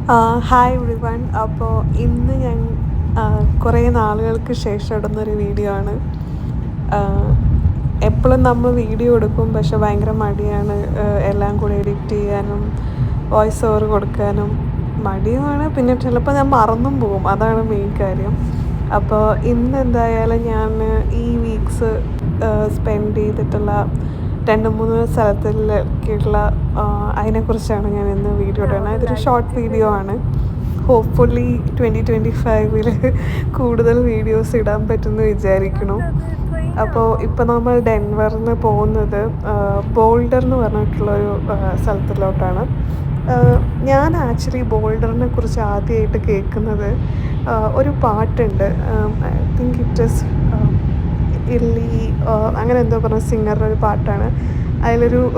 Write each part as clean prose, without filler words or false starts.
Hi every one. അപ്പോൾ ഇന്ന് ഞാൻ കുറേ നാളുകൾക്ക് ശേഷം ഇടുന്നൊരു വീഡിയോ ആണ്. എപ്പോഴും നമ്മൾ വീഡിയോ എടുക്കും, പക്ഷെ ഭയങ്കര മടിയാണ് എല്ലാം കൂടി എഡിറ്റ് ചെയ്യാനും വോയിസ് ഓവർ കൊടുക്കാനും മടിയുമാണ്. പിന്നെ ചിലപ്പോൾ ഞാൻ മറന്നും പോകും, അതാണ് മെയിൻ കാര്യം. അപ്പോൾ ഇന്ന് എന്തായാലും ഞാൻ ഈ വീക്സ് സ്പെൻഡ് ചെയ്തിട്ടുള്ള 2-3 സ്ഥലത്തിലേക്കുള്ള അതിനെക്കുറിച്ചാണ് ഞാൻ ഇന്ന് വീഡിയോ ഇടുന്നത്. ഇതൊരു ഷോർട്ട് വീഡിയോ ആണ്. ഹോപ്പ്ഫുള്ളി 2025 കൂടുതൽ വീഡിയോസ് ഇടാൻ പറ്റുമെന്ന് വിചാരിക്കുന്നു. അപ്പോൾ ഇപ്പോൾ നമ്മൾ ഡെൻവറിൽ പോകുന്നത് ബോൾഡർ എന്ന് പറഞ്ഞിട്ടുള്ളൊരു സ്ഥലത്തിലോട്ടാണ്. ഞാൻ ആക്ച്വലി ബോൾഡറിനെ കുറിച്ച് ആദ്യമായിട്ട് കേൾക്കുന്നത് ഒരു പാട്ടുണ്ട്. ഐ തിങ്ക് ഇറ്റ് ഇസ് ഇല്ലി അങ്ങനെ എന്തോ പറഞ്ഞ സിംഗറുടെ ഒരു പാട്ടാണ്.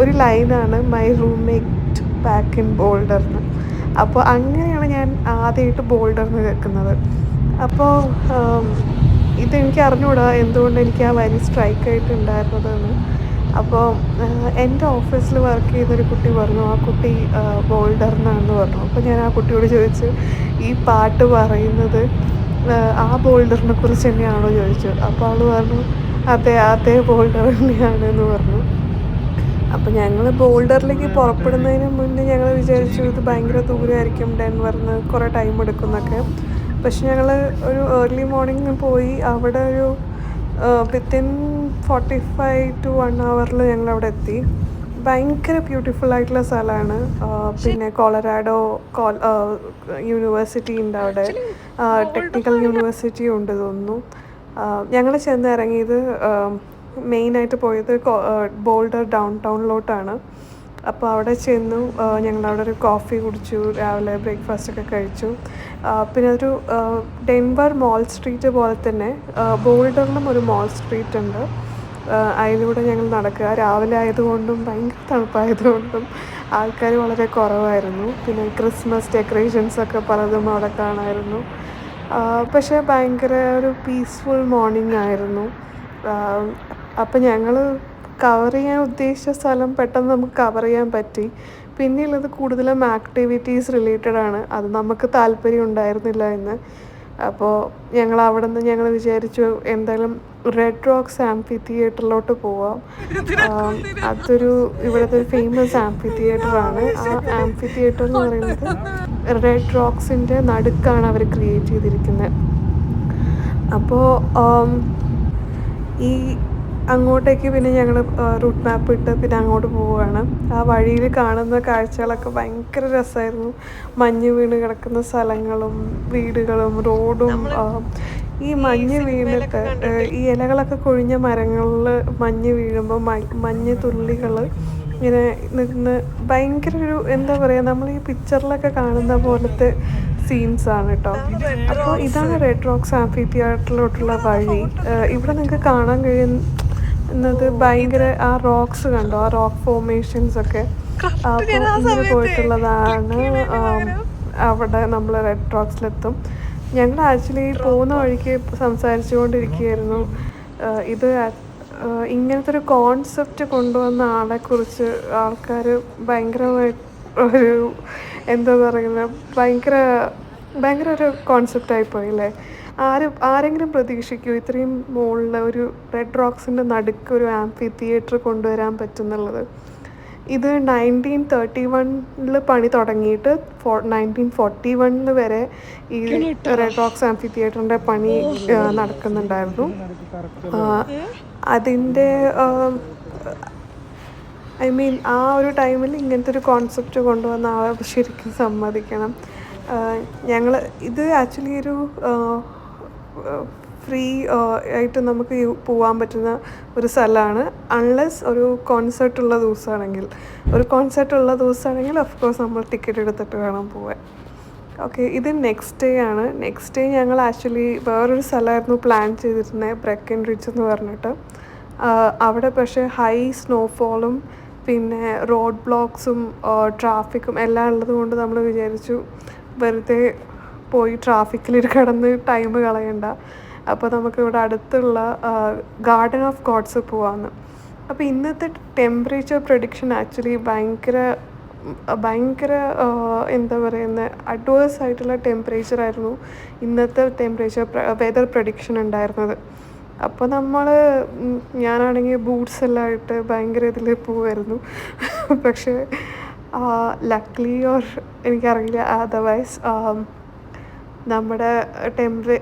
ഒരു ലൈനാണ് മൈ റൂംമേറ്റ് ബാക്ക് ഇൻ ബോൾഡറിന്. അപ്പോൾ അങ്ങനെയാണ് ഞാൻ ആദ്യമായിട്ട് ബോൾഡറിന് കേൾക്കുന്നത്. അപ്പോൾ ഇതെനിക്ക് അറിഞ്ഞുകൂടാ എന്തുകൊണ്ട് എനിക്ക് ആ വരി സ്ട്രൈക്കായിട്ടുണ്ടായിരുന്നതെന്ന്. അപ്പോൾ എൻ്റെ ഓഫീസിൽ വർക്ക് ചെയ്യുന്നൊരു കുട്ടി പറഞ്ഞു, ആ കുട്ടി ബോൾഡറിനാണെന്ന് പറഞ്ഞു. അപ്പോൾ ഞാൻ ആ കുട്ടിയോട് ചോദിച്ചു, ഈ പാട്ട് പറയുന്നത് ആ ബോൾഡറിനെ കുറിച്ച് തന്നെയാണോ ചോദിച്ചു. അപ്പോൾ അവൾ പറഞ്ഞു, അതേ ബോൾഡർ തന്നെയാണെന്ന് പറഞ്ഞു. അപ്പോൾ ഞങ്ങൾ ബോൾഡറിലേക്ക് പുറപ്പെടുന്നതിന് മുന്നേ ഞങ്ങൾ വിചാരിച്ചു ഇത് ഭയങ്കര ദൂരമായിരിക്കും, ഡെൻവറിന് കുറേ ടൈം എടുക്കുന്നൊക്കെ. പക്ഷെ ഞങ്ങൾ ഒരു ഏർലി മോർണിംഗ് പോയി അവിടെ ഒരു വിത്തിൻ 45 to 1 hour ഞങ്ങളവിടെ എത്തി. ഭയങ്കര ബ്യൂട്ടിഫുൾ ആയിട്ടുള്ള സ്ഥലമാണ്. പിന്നെ കൊളറാഡോ യൂണിവേഴ്സിറ്റി ഉണ്ട് അവിടെ, ടെക്നിക്കൽ യൂണിവേഴ്സിറ്റി ഉണ്ട് തോന്നുന്നു. ഞങ്ങൾ ചെന്ന് ഇറങ്ങിയത് മെയിനായിട്ട് പോയത് ബോൾഡർ ഡൗൺ ടൗണിലോട്ടാണ്. അപ്പോൾ അവിടെ ചെന്നു, ഞങ്ങളവിടെ ഒരു കോഫി കുടിച്ചു, രാവിലെ ബ്രേക്ക്ഫാസ്റ്റൊക്കെ കഴിച്ചു. പിന്നെ ഒരു ഡെൻവർ മോൾ സ്ട്രീറ്റ് പോലെ തന്നെ ബോൾഡറിലും ഒരു മോൾ സ്ട്രീറ്റ് ഉണ്ട്. അതിലൂടെ ഞങ്ങൾ നടക്കുക. രാവിലെ ആയതുകൊണ്ടും ഭയങ്കര തണുപ്പായതുകൊണ്ടും ആൾക്കാർ വളരെ കുറവായിരുന്നു. പിന്നെ ക്രിസ്മസ് ഡെക്കറേഷൻസൊക്കെ പലതും അവിടെ കാണാമായിരുന്നു. പക്ഷേ ഭയങ്കര ഒരു പീസ്ഫുൾ മോർണിംഗ് ആയിരുന്നു. അപ്പം ഞങ്ങൾ കവർ ചെയ്യാൻ ഉദ്ദേശിച്ച സ്ഥലം പെട്ടെന്ന് നമുക്ക് കവർ ചെയ്യാൻ പറ്റി. പിന്നെയുള്ളത് കൂടുതലും ആക്ടിവിറ്റീസ് റിലേറ്റഡ് ആണ്. അത് നമുക്ക് താല്പര്യം ഉണ്ടായിരുന്നില്ല എന്ന്. അപ്പോൾ ഞങ്ങൾ അവിടെ നിന്ന് ഞങ്ങൾ വിചാരിച്ചു എന്തായാലും റെഡ് റോക്സ് ആംഫി തിയേറ്ററിലോട്ട് പോവാം. അതൊരു ഇവിടുത്തെ ഒരു ഫേമസ് ആംഫി തിയേറ്ററാണ്. ആ ആംഫി തിയേറ്റർ എന്ന് പറയുന്നത് റെഡ് റോക്സിൻ്റെ നടുക്കാണ് അവർ ക്രിയേറ്റ് ചെയ്തിരിക്കുന്നത്. അപ്പോൾ ഈ അങ്ങോട്ടേക്ക് പിന്നെ ഞങ്ങൾ റൂട്ട് മാപ്പ് ഇട്ട് പിന്നെ അങ്ങോട്ട് പോവുകയാണ്. ആ വഴിയിൽ കാണുന്ന കാഴ്ചകളൊക്കെ ഭയങ്കര രസമായിരുന്നു. മഞ്ഞ് വീണ് കിടക്കുന്ന സ്ഥലങ്ങളും വീടുകളും റോഡും. ഈ മഞ്ഞ് വീണിട്ട് ഈ ഇലകളൊക്കെ കൊഴിഞ്ഞ മരങ്ങളിൽ മഞ്ഞ് വീഴുമ്പോൾ മഞ്ഞ് തുള്ളികൾ ഇങ്ങനെ നിന്ന് ഭയങ്കര ഒരു എന്താ പറയുക, നമ്മൾ ഈ പിക്ചറിലൊക്കെ കാണുന്ന പോലത്തെ സീൻസാണ് കേട്ടോ. അപ്പോൾ ഇതാണ് റെഡ് റോക്സ് ആംഫി തിയേറ്ററിലോട്ടുള്ള വഴി. ഇവിടെ നിങ്ങൾക്ക് കാണാൻ കഴിയുന്നത് ഭയങ്കര ആ റോക്സ് കണ്ടോ, ആ റോക്ക് ഫോർമേഷൻസൊക്കെ. അപ്പോൾ ഇങ്ങനെ പോയിട്ടുള്ളതാണ്. അവിടെ നമ്മൾ റെഡ് റോക്സിലെത്തും. ഞങ്ങൾ ആക്ച്വലി പോകുന്ന വഴിക്ക് സംസാരിച്ചു കൊണ്ടിരിക്കുകയായിരുന്നു. ഇത് ഇങ്ങനത്തെ ഒരു കോൺസെപ്റ്റ് കൊണ്ടുവന്ന ആളെക്കുറിച്ച് ആൾക്കാർ ഭയങ്കരമായിട്ട് ഒരു എന്താ പറയുന്നത്, ഭയങ്കര ഒരു കോൺസെപ്റ്റായിപ്പോയി അല്ലേ. ആരെങ്കിലും പ്രതീക്ഷിക്കൂ ഇത്രയും മുകളിൽ ഒരു റെഡ് റോക്സിൻ്റെ നടുക്ക് ഒരു ആംഫി തിയേറ്റർ കൊണ്ടുവരാൻ പറ്റുന്നുള്ളത്? ഇത് 1931 പണി തുടങ്ങിയിട്ട് 1941 വരെ ഈ റെഡ് റോക്സ് ആംഫി തിയേറ്ററിൻ്റെ പണി നടക്കുന്നുണ്ടായിരുന്നു. അതിൻ്റെ ആ ഒരു ടൈമിൽ ഇങ്ങനത്തെ ഒരു കോൺസെപ്റ്റ് കൊണ്ടുവന്ന ആളെ ശരിക്കും സമ്മതിക്കണം. ഇത് ആക്ച്വലി ഒരു ഫ്രീ ആയിട്ട് നമുക്ക് പോകാൻ പറ്റുന്ന ഒരു സ്ഥലമാണ്, അൺലെസ് ഒരു കോൺസെർട്ട് ഉള്ള ദിവസമാണെങ്കിൽ ഓഫ് കോഴ്സ് നമ്മൾ ടിക്കറ്റ് എടുത്തിട്ട് വേണം പോകാൻ. ഓക്കെ, ഇത് നെക്സ്റ്റ് ഡേ ആണ്. നെക്സ്റ്റ് ഡേ ഞങ്ങൾ ആക്ച്വലി വേറൊരു സ്ഥലമായിരുന്നു പ്ലാൻ ചെയ്തിരുന്നത്, ബ്രെക്കൻ റിഡ്ജ് എന്ന് പറഞ്ഞിട്ട്. അവിടെ പക്ഷേ ഹൈ സ്നോഫോളും പിന്നെ റോഡ് ബ്ലോക്സും ട്രാഫിക്കും എല്ലാം ഉള്ളത് കൊണ്ട് നമ്മൾ വിചാരിച്ചു വെറുതെ പോയി ട്രാഫിക്കിൽ കിടന്ന് ടൈം കളയണ്ട, അപ്പോൾ നമുക്കിവിടെ അടുത്തുള്ള ഗാർഡൻ ഓഫ് ഗോഡ്സ് പോവാമെന്ന്. അപ്പോൾ ഇന്നത്തെ ടെമ്പറേച്ചർ പ്രഡിക്ഷൻ ആക്ച്വലി ഭയങ്കര ഭയങ്കര എന്താ പറയുന്നത് അഡ്വേഴ്സ് ആയിട്ടുള്ള ടെമ്പറേച്ചർ ആയിരുന്നു ഇന്നത്തെ വെതർ പ്രഡിക്ഷൻ ഉണ്ടായിരുന്നത്. അപ്പോൾ ഞാനാണെങ്കിൽ ബൂട്ട്സ് എല്ലാം ഇട്ട് ഭയങ്കര ഇതിൽ പോവായിരുന്നു. പക്ഷേ ലക്ലി എനിക്കറിയില്ല അതർവൈസ് നമ്മുടെ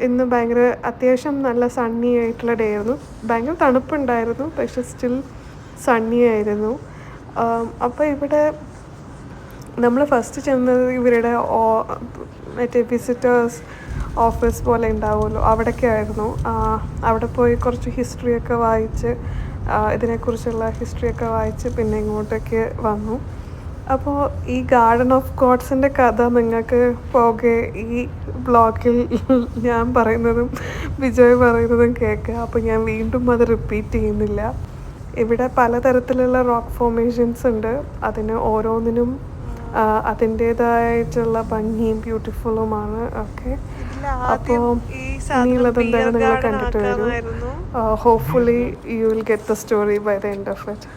ഇന്ന് ഭയങ്കര അത്യാവശ്യം നല്ല സണ്ണി ആയിട്ടുള്ള ഡേ ആയിരുന്നു. ഭയങ്കര തണുപ്പുണ്ടായിരുന്നു പക്ഷെ സ്റ്റിൽ സണ്ണി ആയിരുന്നു. അപ്പോൾ ഇവിടെ നമ്മൾ ഫസ്റ്റ് ചെന്നത് ഇവരുടെ മറ്റേ വിസിറ്റേഴ്സ് ഓഫീസ് പോലെ ഉണ്ടാവുമല്ലോ അവിടേക്ക് ആയിരുന്നു. അവിടെ പോയി കുറച്ച് ഹിസ്റ്ററിയൊക്കെ വായിച്ച് ഇതിനെക്കുറിച്ചുള്ള ഹിസ്റ്ററിയൊക്കെ വായിച്ച് പിന്നെ ഇങ്ങോട്ടേക്ക് വന്നു. അപ്പോൾ ഈ ഗാർഡൻ ഓഫ് ഗോഡ്സിൻ്റെ കഥ നിങ്ങൾക്ക് ഈ ബ്ലോഗിൽ ഞാൻ പറയുന്നതും വിജയ് പറയുന്നതും കേൾക്കുക. അപ്പോൾ ഞാൻ വീണ്ടും അത് റിപ്പീറ്റ് ചെയ്യുന്നില്ല. ഇവിടെ പലതരത്തിലുള്ള റോക്ക് ഫോർമേഷൻസ് ഉണ്ട്. അതിന് ഓരോന്നിനും അതിൻ്റേതായിട്ടുള്ള ഭംഗിയും ബ്യൂട്ടിഫുള്ളുമാണ് ഒക്കെ. അപ്പോൾ ഇനിയുള്ളത് എന്തായാലും നിങ്ങൾ കണ്ടിട്ട് വരും. Hopefully you will get the story by the end of it.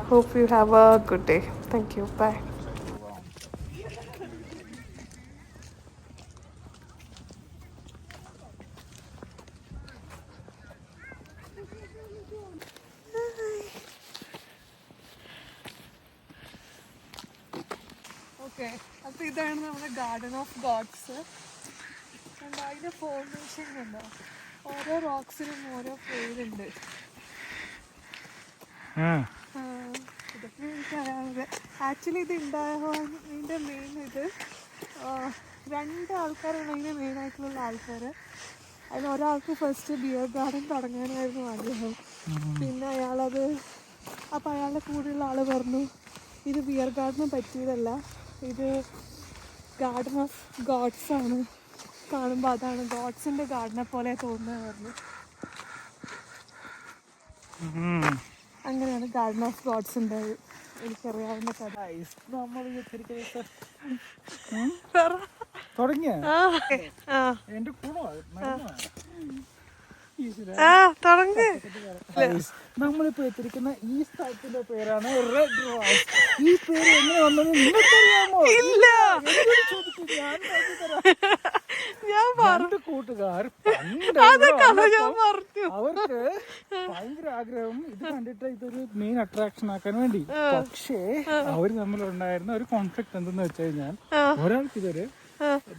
Hope you have a good day. Thank you. Bye. Okay, അപ്പോൾ ഇതാണ് നമ്മുടെ ഗാർഡൻ ഓഫ് ഗോഡ്സ്. അതിൻ്റെ ഫോർമേഷൻ ഉണ്ടോ, ഓരോ റോക്സിനും ഓരോ പേരുണ്ട്. ഇതൊക്കെ എനിക്കറിയാവുന്നത്. ആക്ച്വലി ഇത് ഉണ്ടായതിൻ്റെ മെയിൻ രണ്ട് ആൾക്കാരാണ് അതിൻ്റെ മെയിനായിട്ടുള്ള ആൾക്കാർ. അതിലൊരാൾക്ക് ഫസ്റ്റ് ബിയർ ഗാർഡൻ തുടങ്ങാനായിരുന്നു ആഗ്രഹം. പിന്നെ അപ്പോൾ അയാളുടെ കൂടെയുള്ള ആൾ പറഞ്ഞു ഇത് ബിയർ ഗാർഡന് പറ്റിയതല്ല, ഇത് ഗാർഡൻ ഓഫ് ഗോഡ്സ് ആണ്, കാണുമ്പോൾ അതാണ് ഗോഡ്സിൻ്റെ ഗാർഡനെ പോലെ തോന്നുന്നത്. അങ്ങനെയാണ് ഗാർഡൻ ഓഫ് ഗോഡ്സ് ഉണ്ടായത്. എനിക്കറിയാവുന്ന കഥ. നമ്മളിപ്പോ എത്തിരിക്കുന്ന ഈ സ്ഥലത്തിന്റെ പേരാണ് റെഡ് റോസ്. ഈ പേര് എങ്ങനെ വന്നത് നിങ്ങൾക്കറിയാമോ? ഇല്ല, രണ്ട് കൂട്ടുകാർ അവർക്ക് ഭയങ്കര ആഗ്രഹം ഇത് കണ്ടിട്ട് ഇതൊരു മെയിൻ അട്രാക്ഷൻ ആക്കാൻ വേണ്ടി. പക്ഷേ അവർ തമ്മിലുണ്ടായിരുന്ന ഒരു കോൺഫ്ലിക്ട് എന്തെന്ന് വെച്ച് കഴിഞ്ഞാൽ ഒരാൾക്ക് ഇതൊരു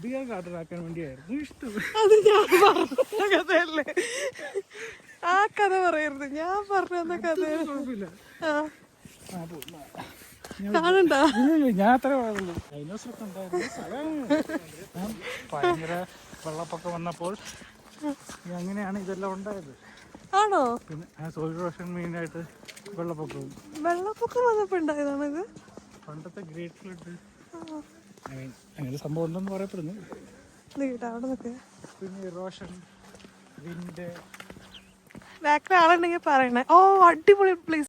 ബിയർ ഗാർഡൻ ആക്കാൻ വേണ്ടിയായിരുന്നു ഇഷ്ടം. അത് ഞാൻ പറഞ്ഞ കഥയല്ലേ, ആ കഥ പറയരുത്. ഞാൻ പറഞ്ഞ കഥ കുഴപ്പമില്ല. ഞാൻ അത്ര പാടുള്ളൂ. ഡൈനോസറൊക്കെ ഉണ്ടായിരുന്നു. ഭയങ്കര വെള്ളപ്പൊക്കം വന്നപ്പോൾ അങ്ങനെയാണ് ഇതെല്ലാം ഉണ്ടായത്. ആണോ? പിന്നെ സോയിൽ റോഷൻ മെയിനായിട്ട് വെള്ളപ്പൊക്കം വന്നപ്പോ ഉണ്ടായതാണിത്. പണ്ടത്തെ ഗ്രേറ്റ് ഫ്ലഡ് അങ്ങനെ സംഭവം ഉണ്ടെന്ന് പറയപ്പെടുന്നു. പിന്നെ ഇറോഷൻ, വിൻഡ്. ബാക്കിൽ ആളുണ്ടെങ്കിൽ പറയണേ. ഓ, അടിപൊളി പ്ലേസ്.